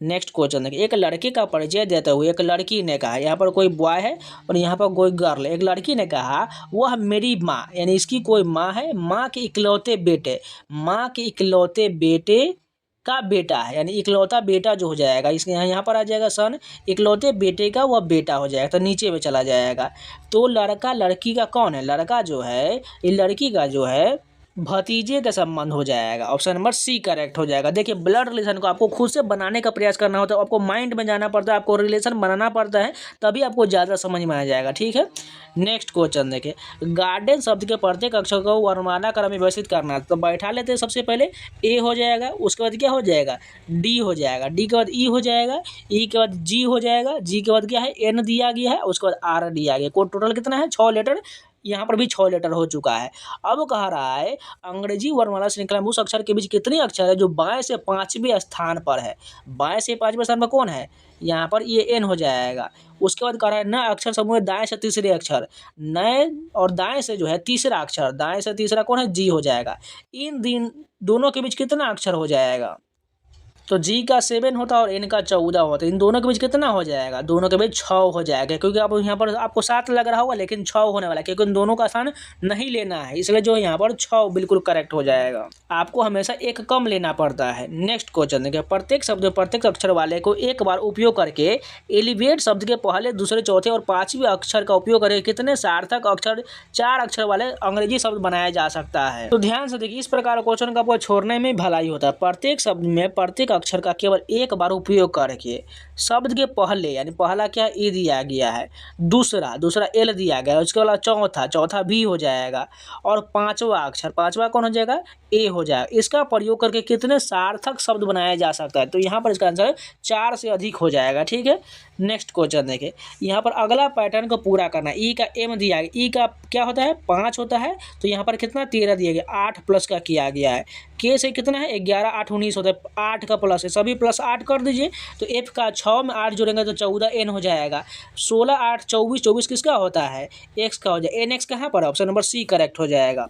नेक्स्ट क्वेश्चन देखिए, एक लड़के का परिचय देते हुए एक लड़की ने कहा, यहाँ पर कोई बॉय है और यहाँ पर कोई गर्ल है, एक लड़की ने कहा वह मेरी माँ, यानी इसकी कोई माँ है, माँ के इकलौते बेटे का बेटा है, यानी इकलौता बेटा जो हो जाएगा, इसके यहाँ पर आ जाएगा सन, इकलौते बेटे का वह बेटा हो जाएगा, तो नीचे में चला जाएगा। तो लड़का लड़की का कौन है, लड़का जो है ये लड़की का जो है भतीजे का संबंध हो जाएगा। ऑप्शन नंबर सी करेक्ट हो जाएगा। देखिए, ब्लड रिलेशन को आपको खुद से बनाने का प्रयास करना होता है, आपको माइंड में जाना पड़ता है, आपको रिलेशन बनाना पड़ता है, तभी आपको ज़्यादा समझ में आ जाएगा, ठीक है। नेक्स्ट क्वेश्चन देखिए, गार्डन शब्द के प्रत्येक अक्षर को वर्णमाला क्रम में व्यवस्थित करना, तो बैठा लेते हैं, सबसे पहले ए हो जाएगा, उसके बाद क्या हो जाएगा, डी हो जाएगा, डी के बाद ई हो जाएगा, ई के बाद जी हो जाएगा, जी के बाद क्या है, एन दिया गया है, उसके बाद आर दिया गया, कोई टोटल कितना है, 6 लेटर, यहाँ पर भी 6 लेटर हो चुका है। अब कह रहा है अंग्रेजी वर्णमाला श्रृंखला में उस अक्षर के बीच कितने अक्षर है जो बाएं से 5वें स्थान पर है। बाएं से 5वें स्थान पर कौन है, यहाँ पर ये एन हो जाएगा। उसके बाद कह रहा है नए अक्षर समूह दाएं से तीसरे अक्षर, नए और दाएं से जो है तीसरा अक्षर, दाएं से तीसरा कौन है, जी हो जाएगा। इन दोनों के बीच कितना अक्षर हो जाएगा, तो जी का 7 होता है और एन का 14 होता है, इन दोनों के बीच कितना हो जाएगा, दोनों के बीच 6 हो जाएगा, क्योंकि आप यहाँ पर आपको 7 लग रहा होगा लेकिन 6 होने वाला है, क्योंकि इन दोनों का स्थान नहीं लेना है, इसलिए जो यहाँ पर 6 बिल्कुल करेक्ट हो जाएगा। आपको हमेशा एक कम लेना पड़ता है। नेक्स्ट क्वेश्चन देखिए, प्रत्येक शब्द प्रत्येक अक्षर वाले को एक बार उपयोग करके एलिवेट शब्द के पहले, दूसरे, चौथे और 5वें अक्षर का उपयोग करके कितने सार्थक अक्षर 4 अक्षर वाले अंग्रेजी शब्द बनाया जा सकता है। तो ध्यान से देखिए, इस प्रकार क्वेश्चन का आपको छोड़ने में भलाई होता है। प्रत्येक शब्द में प्रत्येक अक्षर का केवल एक बार उपयोग करके शब्द के पहले, यानी पहला क्या ए दिया गया है, दूसरा एल दिया गया है, उसके बाद चौथा भी हो जाएगा, और 5वां अक्षर, 5वां कौन हो जाएगा, ए हो जाएगा। इसका प्रयोग करके कितने सार्थक शब्द बनाया जा सकता है, तो यहाँ पर इसका आंसर 4 से अधिक हो जाएगा, ठीक है। नेक्स्ट क्वेश्चन देखें, यहाँ पर अगला पैटर्न को पूरा करना, ई का एम दिया गया, ई का क्या होता है, 5 होता है, तो यहाँ पर कितना 13 दिया गया, 8 प्लस का किया गया है, के से कितना है 11, 8, 19 होता है, 8 का प्लस है, सभी प्लस 8 कर दीजिए, तो एफ का 6 में 8 जोड़ेंगे तो 14 एन हो जाएगा, 16, 8, 24 किसका होता है, एक्स का हो जाएगा, एन एक्स कहाँ पर है, ऑप्शन नंबर सी करेक्ट हो जाएगा।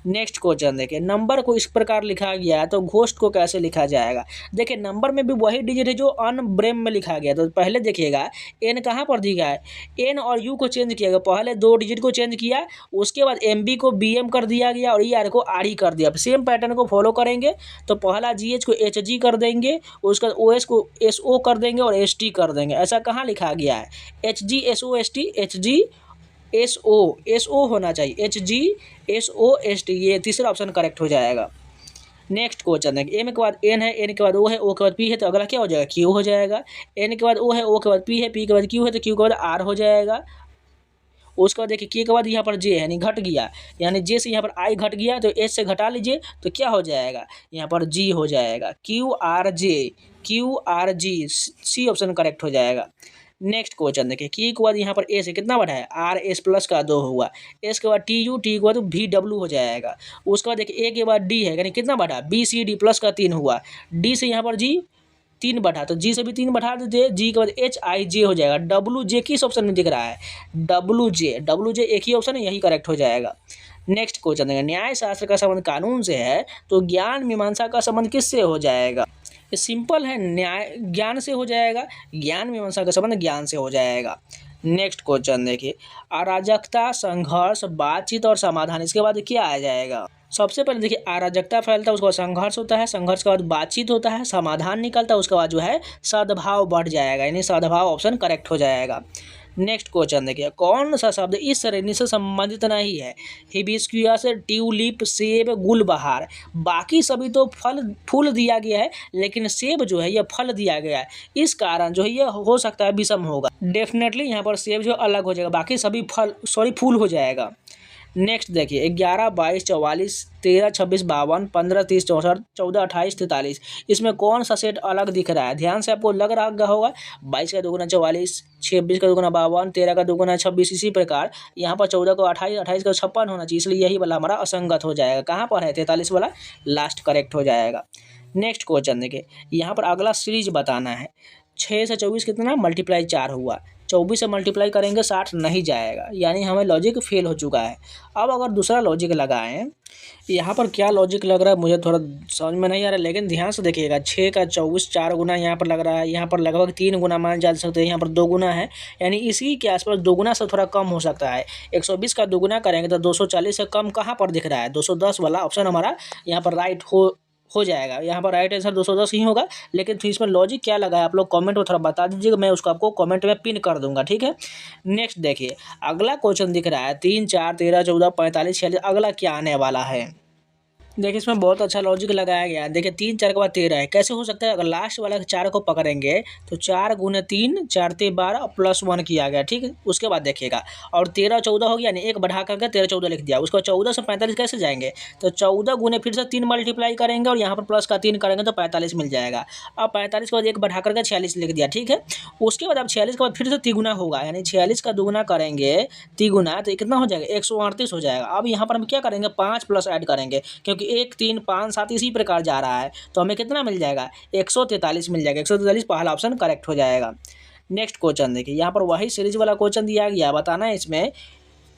नेक्स्ट क्वेश्चन देखिए, नंबर को इस प्रकार लिखा गया है तो घोष्ट को कैसे लिखा जाएगा। देखिए, नंबर में भी वही डिजिट है जो अनब्रेम में लिखा गया, तो पहले देखिएगा एन कहाँ पर दिया है, एन और यू को चेंज किया गया, पहले 2 डिजिट को चेंज किया, उसके बाद एम बी को बी एम कर दिया गया और ई आर को आर ई कर दिया। सेम पैटर्न को फॉलो करेंगे, तो पहला जी एच को एच जी कर देंगे, उसके बाद ओ एस को एस ओ कर देंगे और एस टी कर देंगे। ऐसा कहाँ लिखा गया है, H G S O S T, H G S O होना चाहिए, H G S O S T, ये तीसरा ऑप्शन करेक्ट हो जाएगा। नेक्स्ट क्वेश्चन देखिए, एम के बाद एन है, एन के बाद ओ है, ओ के बाद पी है, तो अगला क्या हो जाएगा, क्यू हो जाएगा। एन के बाद ओ है, ओ के बाद पी है, पी के बाद क्यू है, तो क्यू के बाद आर हो जाएगा। उसके बाद देखिए के बाद यहाँ पर जे यानी घट गया, यानी जे से यहाँ पर आई घट गया, तो एच से घटा लीजिए तो क्या हो जाएगा, यहाँ पर जी हो जाएगा। Q R J, Q R G, C option correct हो जाएगा। नेक्स्ट क्वेश्चन देखिए, की के बाद यहाँ पर ए से कितना बढ़ा है, आर एस प्लस का 2 हुआ। एस के बाद टी यू, टी के बाद वी डब्ल्यू हो जाएगा। उसके बाद देखिए ए के बाद डी है, यानी कितना बढ़ा, बी सी डी प्लस का 3 हुआ। डी से यहाँ पर जी 3 बढ़ा, तो जी से भी 3 बढ़ा दीजिए, जी के बाद एच आई जे हो जाएगा। डब्लू जे किस ऑप्शन में दिख रहा है, डब्लू जे, डब्लू जे एक ही ऑप्शन है, यही करेक्ट हो जाएगा। नेक्स्ट क्वेश्चन है, न्याय शास्त्र का संबंध कानून से है, तो ज्ञान मीमांसा का संबंध किससे हो जाएगा। ये सिंपल है, न्याय ज्ञान से हो जाएगा, ज्ञान मीमांसा का संबंध ज्ञान से हो जाएगा। नेक्स्ट क्वेश्चन देखिए, अराजकता, संघर्ष, बातचीत और समाधान, इसके बाद क्या आ जाएगा। सबसे पहले देखिए, अराजकता फैलता है, उसके बाद संघर्ष होता है, संघर्ष के बाद बातचीत होता है, समाधान निकलता है, उसके बाद जो है सद्भाव बढ़ जाएगा, यानी सद्भाव ऑप्शन करेक्ट हो जाएगा। नेक्स्ट क्वेश्चन देखिए, कौन सा शब्द इस श्रेणी से संबंधित नहीं है, हिबिस्कुस, ट्यूलिप, सेब, गुलबहार। बाकी सभी तो फूल दिया गया है, लेकिन सेब जो है यह फल दिया गया है, इस कारण जो है यह हो सकता है विषम होगा। डेफिनेटली यहाँ पर सेब जो अलग हो जाएगा, बाकी सभी फूल हो जाएगा। नेक्स्ट देखिए, 11, 22, 44, 13, 26, 52, 15, 30, 64, 14, 28, 43, इसमें कौन सा सेट अलग दिख रहा है। ध्यान से आपको लग रहा होगा 22 का दोगुना 44, 26 का दोगुना 52, 13 का दोगुना 26, इसी प्रकार यहाँ पर 14 को 28, 28 का 56 होना चाहिए, इसलिए यही वाला हमारा असंगत हो जाएगा। कहाँ पर है, 43 वाला लास्ट करेक्ट हो जाएगा। नेक्स्ट क्वेश्चन देखिए, यहाँ पर अगला सीरीज बताना है। 6 से 24 कितना मल्टीप्लाई 4 हुआ, 24 से मल्टीप्लाई करेंगे 60 नहीं जाएगा, यानी हमें लॉजिक फेल हो चुका है। अब अगर दूसरा लॉजिक लगाएं, यहाँ पर क्या लॉजिक लग रहा है मुझे थोड़ा समझ में नहीं आ रहा है, लेकिन ध्यान से देखिएगा। 6 का 24 4 गुना यहाँ पर लग रहा है, यहाँ पर लगभग 3 गुना मान जा सकते हैं, यहाँ पर 2 गुना है, यानी इसी के आसपास 2 गुना से थोड़ा कम हो सकता है। 120 का 2 गुना करेंगे तो 240 से कम कहाँ पर दिख रहा है, 210 वाला ऑप्शन हमारा यहाँ पर राइट हो जाएगा। यहाँ पर राइट आंसर 210 ही होगा, लेकिन फिर इसमें लॉजिक क्या लगा है आप लोग कमेंट में थोड़ा बता दीजिएगा, मैं उसको आपको कमेंट में पिन कर दूंगा, ठीक है। नेक्स्ट देखिए, अगला क्वेश्चन दिख रहा है 3, 4, 13, 14, 45, 46, अगला क्या आने वाला है। देखिए इसमें बहुत अच्छा लॉजिक लगाया गया है। देखिए 3 4 के बाद 13 है, कैसे हो सकता है, अगर लास्ट वाला 4 को पकड़ेंगे तो 4 गुने 3, 4 ते 12 प्लस 1 किया गया, ठीक है। उसके बाद देखिएगा, और 13 14 हो गया, यानी एक बढ़ा करके 13 14 लिख दिया। उसको 14 से 45 कैसे जाएंगे, तो 14 गुने फिर से 3 मल्टीप्लाई करेंगे, और यहाँ पर प्लस का 3 करेंगे तो 45 मिल जाएगा। अब 45 के बाद एक बढ़ा करके 46 लिख दिया, ठीक है। उसके बाद अब 46 के बाद फिर से तिगुना होगा, यानी 46 का दुगुना करेंगे तिगुना, तो कितना हो जाएगा, 138 हो जाएगा। अब यहाँ पर हम क्या करेंगे, 5 प्लस ऐड करेंगे, क्योंकि 1, 3, 5, 7 इसी प्रकार जा रहा है, तो हमें कितना मिल जाएगा, 143 मिल जाएगा। 143 पहला ऑप्शन करेक्ट हो जाएगा। नेक्स्ट क्वेश्चन देखिए, यहाँ पर वही सीरीज वाला क्वेश्चन दिया गया, बताना है इसमें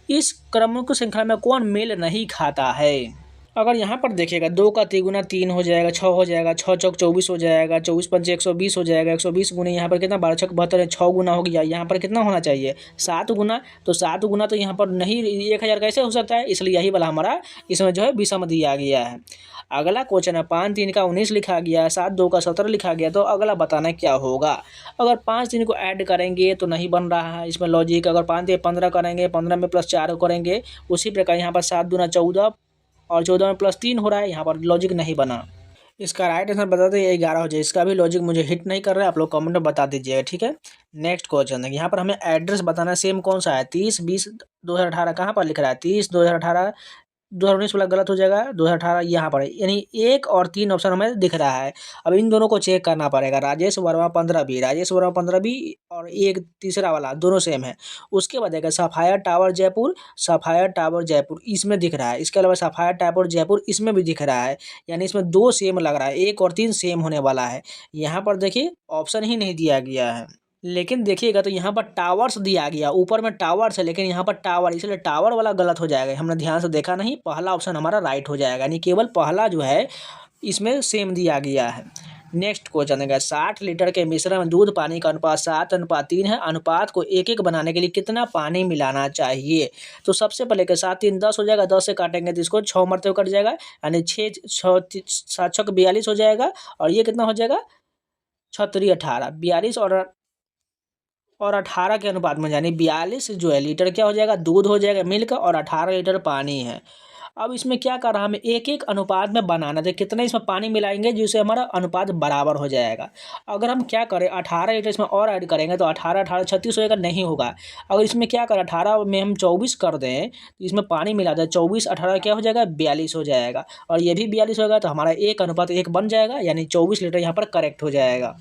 इस क्रमिक श्रृंखला में कौन मेल नहीं खाता है। अगर यहाँ पर देखिएगा 2 का तिगुना 3 हो जाएगा, 6 हो जाएगा, 6 चौक 24 हो जाएगा, 24 पंचे 120 हो जाएगा, 120 गुने यहाँ पर कितना 12 छक 72 है, 6 गुना हो गया, यहाँ पर कितना होना चाहिए 7 गुना, तो 7 गुना तो यहाँ पर नहीं 1000 कैसे हो सकता है, इसलिए यही वाला हमारा इसमें जो है विषम दिया गया है। अगला क्वेश्चन है 5 3 का 19 लिखा गया, 7 2 का 17 लिखा गया, तो अगला बताना क्या होगा। अगर 5 3 को ऐड करेंगे तो नहीं बन रहा है इसमें लॉजिक, अगर 5 3 15 करेंगे, 15 में प्लस 4 करेंगे, उसी प्रकार यहाँ पर 7 दूना 14 और 14 में प्लस 3 हो रहा है, यहाँ पर लॉजिक नहीं बना। इसका राइट आंसर बता दें, 11 हो जाए। इसका भी लॉजिक मुझे हिट नहीं कर रहा है, आप लोग कमेंट में बता दीजिएगा, ठीक है। नेक्स्ट क्वेश्चन है, यहाँ पर हमें एड्रेस बताना, सेम कौन सा है, 30 20 2018 कहाँ पर लिख रहा है, 30 2018, 2019 वाला गलत हो जाएगा, 2018 यहाँ पर है, यानी 1 और 3 ऑप्शन हमें दिख रहा है। अब इन दोनों को चेक करना पड़ेगा, राजेश वर्मा 15 भी, राजेश वर्मा 15 भी, और एक तीसरा वाला दोनों सेम है। उसके बाद देखा sapphire tower Jaipur, sapphire tower Jaipur इसमें दिख रहा है, इसके अलावा सफायर टावर जयपुर इसमें भी दिख रहा है, यानी इसमें 2 सेम लग रहा है, 1 और 3 सेम होने वाला है। यहाँ पर देखिए ऑप्शन ही नहीं दिया गया है, लेकिन देखिएगा तो यहाँ पर टावर्स दिया गया, ऊपर में टावर्स है, लेकिन यहाँ पर टावर, इसलिए टावर वाला गलत हो जाएगा, हमने ध्यान से देखा नहीं, पहला ऑप्शन हमारा राइट हो जाएगा, यानी केवल पहला जो है इसमें सेम दिया गया है। नेक्स्ट क्वेश्चन है, 60 लीटर के मिश्रण में दूध पानी का अनुपात 7:3 है, अनुपात को 1 1 बनाने के लिए कितना पानी मिलाना चाहिए। तो सबसे पहले के 7 3 10 हो जाएगा, 10 से काटेंगे तो इसको 6 मरते हुए कट जाएगा, यानी 6 6 7 6 42 हो जाएगा, और ये कितना हो जाएगा 6 3 18, 42 और 18 के अनुपात में, यानी 42 जो है लीटर क्या हो जाएगा, दूध हो जाएगा मिल्क, और 18 लीटर पानी है। अब इसमें क्या कर रहा है, हमें एक एक अनुपात में बनाना था, कितना इसमें पानी मिलाएंगे जिससे हमारा अनुपात बराबर हो जाएगा। अगर हम क्या करें 18 लीटर इसमें और ऐड करेंगे तो 18 18 36 होएगा, नहीं होगा। अगर इसमें क्या करें 18 में हम 24 कर दें तो इसमें पानी मिला दें, 24 18 क्या हो जाएगा 42 हो जाएगा, और ये भी 42 होगा तो हमारा 1:1 बन जाएगा, यानी 24 लीटर यहाँ पर करेक्ट हो जाएगा।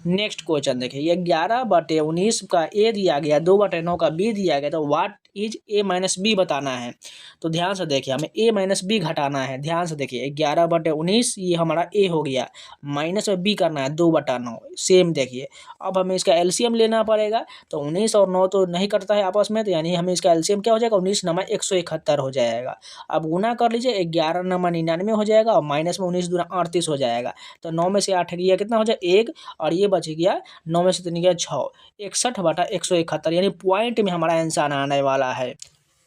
नेक्स्ट क्वेश्चन देखिए, ये 11/19 का ए दिया गया, 2/9 का बी दिया गया, तो what is A minus B बताना है। तो ध्यान से देखिए, हमें ए माइनस बी घटाना है। ध्यान से देखिए 11/19 ये हमारा ए हो गया, माइनस में बी करना है 2/9। सेम देखिए, अब हमें इसका एलसीएम लेना पड़ेगा, तो 19 और 9 तो नहीं करता है आपस में, तो यानी हमें इसका एलसीएम क्या हो जाएगा 19 9 171 हो जाएगा। अब गुना कर लीजिए, 11 9 99 हो जाएगा, और माइनस में 19 दूना 38 हो जाएगा। तो 9 में से 8 गया कितना हो जाए 1, और ये बच गया 9 में से 3 गया 6, 61/171, यानी पॉइंट में हमारा आंसर आने वाला है।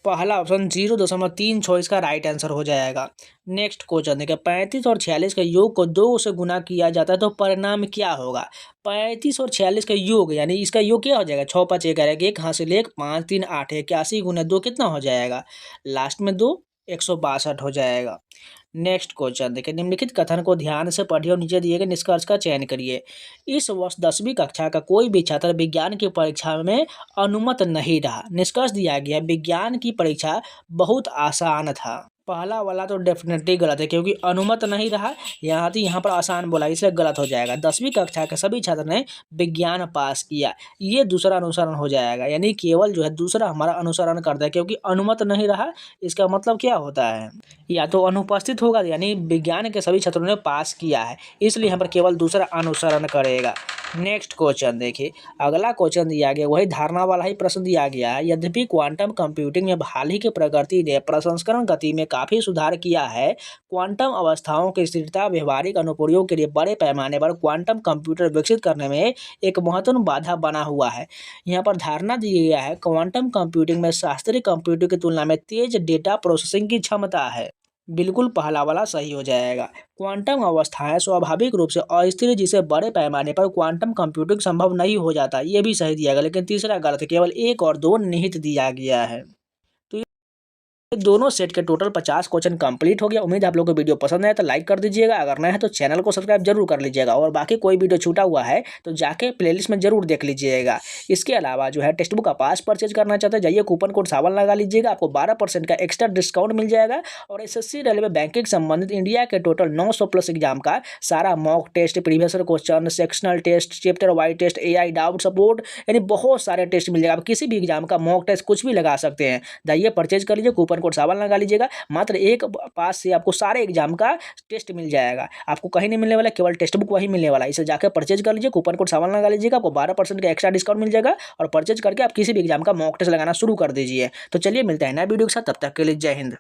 पहला ऑप्शन 0.36 इसका राइट आंसर हो जाएगा। नेक्स्ट क्वेश्चन देखिए, 35 और 46 के योग को 2 से गुना किया जाता है तो परिणाम क्या होगा। 35 और 46 का योग, यानी इसका योग क्या हो जाएगा 6 5 11 1 हासिल 1 5 3 8 81 गुना 2 कितना हो जाएगा, लास्ट में 2 162 हो जाएगा। नेक्स्ट क्वेश्चन देखिए, निम्नलिखित कथन को ध्यान से पढ़िए और नीचे दिए गए निष्कर्ष का चयन करिए। इस वर्ष 10वीं कक्षा का कोई भी छात्र विज्ञान की परीक्षा में अनुमत नहीं रहा। निष्कर्ष दिया गया, विज्ञान की परीक्षा बहुत आसान था। पहला वाला तो डेफिनेटली गलत है, क्योंकि अनुमत नहीं रहा, यहाँ पर आसान बोला, इसलिए गलत हो जाएगा। 10वीं कक्षा के सभी छात्र ने विज्ञान पास किया, ये दूसरा अनुसरण हो जाएगा, यानी केवल जो है दूसरा हमारा अनुसरण करता है, क्योंकि अनुमत नहीं रहा इसका मतलब क्या होता है, या तो अनुपस्थित होगा, यानी विज्ञान के सभी छात्रों ने पास किया है, इसलिए यहाँ पर केवल दूसरा अनुसरण करेगा। नेक्स्ट क्वेश्चन देखिए, अगला क्वेश्चन दिया गया वही धारणा वाला ही प्रश्न दिया गया है। यद्यपि क्वांटम कंप्यूटिंग में हाल ही की प्रगति ने प्रसंस्करण गति में काफ़ी सुधार किया है, क्वांटम अवस्थाओं की स्थिरता व्यवहारिक अनुप्रयोग के लिए बड़े पैमाने पर क्वांटम कंप्यूटर विकसित करने में एक महत्वपूर्ण बाधा बना हुआ है। यहाँ पर धारणा दी गया है, क्वांटम कंप्यूटिंग में शास्त्रीय कंप्यूटिंग की तुलना में तेज डेटा प्रोसेसिंग की क्षमता है। बिल्कुल पहला वाला सही हो जाएगा। क्वांटम अवस्थाएं स्वाभाविक रूप से अस्थिर, जिसे बड़े पैमाने पर क्वांटम कंप्यूटिंग संभव नहीं हो जाता, ये भी सही दिया गया, लेकिन तीसरा गलत है, केवल 1 और 2 निहित दिया गया है। दोनों सेट के टोटल 50 क्वेश्चन कंप्लीट हो गया। उम्मीद है आप लोगों को वीडियो पसंद आया तो लाइक कर दीजिएगा, अगर नया है तो चैनल को सब्सक्राइब जरूर कर लीजिएगा, और बाकी कोई वीडियो छूटा हुआ है तो जाके प्लेलिस्ट में जरूर देख लीजिएगा। इसके अलावा जो है टेक्स्ट बुक का पास परचेज करना चाहते हैं, जाइए कूपन कोड सावन लगा लीजिएगा, आपको 12% का एक्स्ट्रा डिस्काउंट मिल जाएगा। और एसएससी रेलवे बैंकिंग संबंधित इंडिया के टोटल 900+ एग्जाम का सारा mock test, previous question, sectional test, chapter wise test, AI doubt support, यानी बहुत सारे टेस्ट मिल जाएगा। आप किसी भी एग्जाम का मॉक टेस्ट कुछ भी लगा सकते हैं, जाइए परचेज कर लीजिए, कूपन कोड सावन लगा लीजिएगा। मात्र एक पास से आपको सारे एग्जाम का टेस्ट मिल जाएगा, आपको कहीं नहीं मिलने वाला, केवल टेक्स्ट बुक वही मिलने वाला है। इसे जाकर परचेज कर लीजिए, कूपन कोड सावन लगा लीजिएगा, आपको 12% का एक्स्ट्रा डिस्काउंट मिल जाएगा, और परचेज करके आप किसी भी एग्जाम का मॉक टेस्ट लगाना शुरू कर दीजिए। तो चलिए मिलते हैं नए वीडियो के साथ, तब तक के लिए जय हिंद।